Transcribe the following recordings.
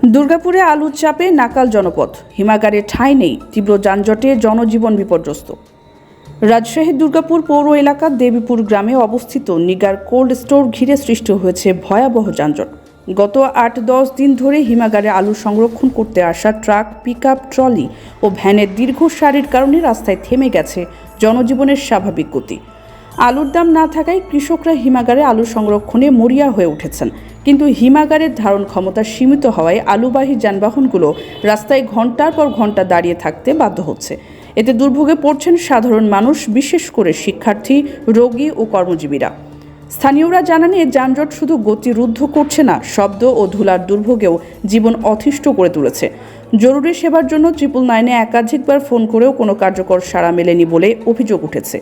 দুর্গাপুরে আলুর চাপে নাকাল জনপদ, হিমাগারে ঠাঁই নেই, তীব্র যানজটে জনজীবন বিপর্যস্ত। রাজশাহীর দুর্গাপুর পৌর এলাকার দেবীপুর গ্রামে অবস্থিত নিগার কোল্ড স্টোর ঘিরে সৃষ্টি হয়েছে ভয়াবহ যানজট। গত ৮-১০ দিন ধরে হিমাগারে আলু সংরক্ষণ করতে আসা ট্রাক, পিকআপ, ট্রলি ও ভ্যানের দীর্ঘ সারির কারণে রাস্তায় থেমে গেছে জনজীবনের স্বাভাবিক গতি। আলুর দাম না থাকায় কৃষকরা হিমাগারে আলু সংরক্ষণে মরিয়া হয়ে উঠেছেন, কিন্তু হিমাগারের ধারণ ক্ষমতা সীমিত হওয়ায় আলুবাহী যানবাহনগুলো রাস্তায় ঘন্টার পর ঘন্টা দাঁড়িয়ে থাকতে বাধ্য হচ্ছে। এতে দুর্ভোগে পড়ছেন সাধারণ মানুষ, বিশেষ করে শিক্ষার্থী, রোগী ও কর্মজীবীরা। স্থানীয়রা জানান, এই যানজট শুধু গতি রুদ্ধ করছে না, শব্দ ও ধুলার দুর্ভোগেও জীবন অতিষ্ঠ করে তুলেছে। জরুরি সেবার জন্য 999-এ একাধিকবার ফোন করেও কোনো কার্যকর সাড়া মেলেনি বলে অভিযোগ উঠেছে।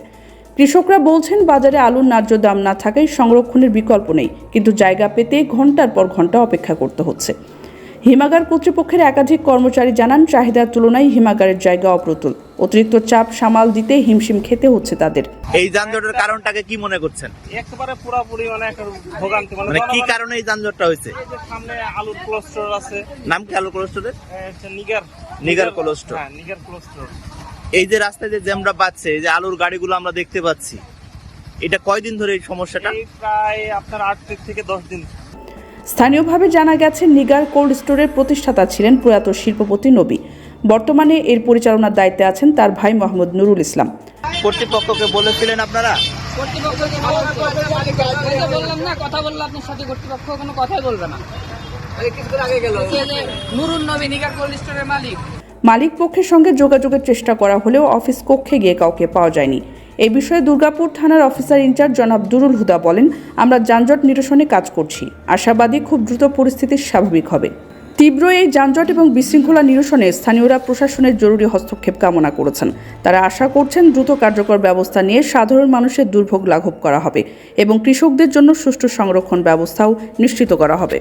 কৃষকরা বলছেন, বাজারে আলুর ন্যায্য দাম না থাকায় সংরক্ষণের বিকল্প নেই, কিন্তু জায়গা পেতে ঘন্টার পর ঘন্টা অপেক্ষা করতে হচ্ছে। হিমাগার কর্তৃপক্ষের একাধিক কর্মচারী জানান, চাহিদার তুলনায় হিমাগারের জায়গা অপ্রতুল। অতিরিক্ত চাপ সামাল দিতে হিমশিম খেতে হচ্ছে তাদের। এই যানজটের কারণটাকে কি মনে করছেন? একেবারে পুরোপুরি একটা ভোগান্তি, মানে কি কারণে এই যানজটটা হয়েছে? এই যে সামনে আলুর কোল্ড স্টোর আছে। নাম কি আলুর কোল্ড স্টোরের? Nigar cold store. হ্যাঁ, নিগার কোল্ড স্টোর। এই যে রাস্তায় যে জ্যামটা পাচ্ছে, এই যে আলুর গাড়িগুলো আমরা দেখতে পাচ্ছি, এটা কয়দিন ধরে এই সমস্যাটা? এই প্রায় আপনার 8 থেকে 10 দিন। স্থানীয়ভাবে জানা গেছে, নিগার কোল্ড স্টোরের প্রতিষ্ঠাতা ছিলেন প্রয়াত শিল্পপতি নবী। বর্তমানে এর পরিচালনার দায়িত্বে আছেন তার ভাই মোহাম্মদ নুরুল ইসলাম। কর্তৃপক্ষকে বলেছিলেন আপনারা? বললাম না, কথা বললো আপনার সাথে, কর্তৃপক্ষ কোনো কথাই বলবে না। নুরুল নবী নিগার কোল্ড স্টোরের মালিক পক্ষের সঙ্গে যোগাযোগের চেষ্টা করা হলেও অফিস কক্ষে গিয়ে কাউকে পাওয়া যায়নি। এই বিষয়ে দুর্গাপুর থানার অফিসার ইনচার্জ জনাব দুরুল হুদা বলেন, আমরা যানজট নিরসনে কাজ করছি, আশাবাদী খুব দ্রুত পরিস্থিতি স্বাভাবিক হবে। তীব্র এই যানজট এবং বিশৃঙ্খলা নিরসনে স্থানীয়রা প্রশাসনের জরুরি হস্তক্ষেপ কামনা করেছেন। তারা আশা করছেন, দ্রুত কার্যকর ব্যবস্থা নিয়ে সাধারণ মানুষের দুর্ভোগ লাঘব করা হবে এবং কৃষকদের জন্য সুষ্ঠু সংরক্ষণ ব্যবস্থাও নিশ্চিত করা হবে।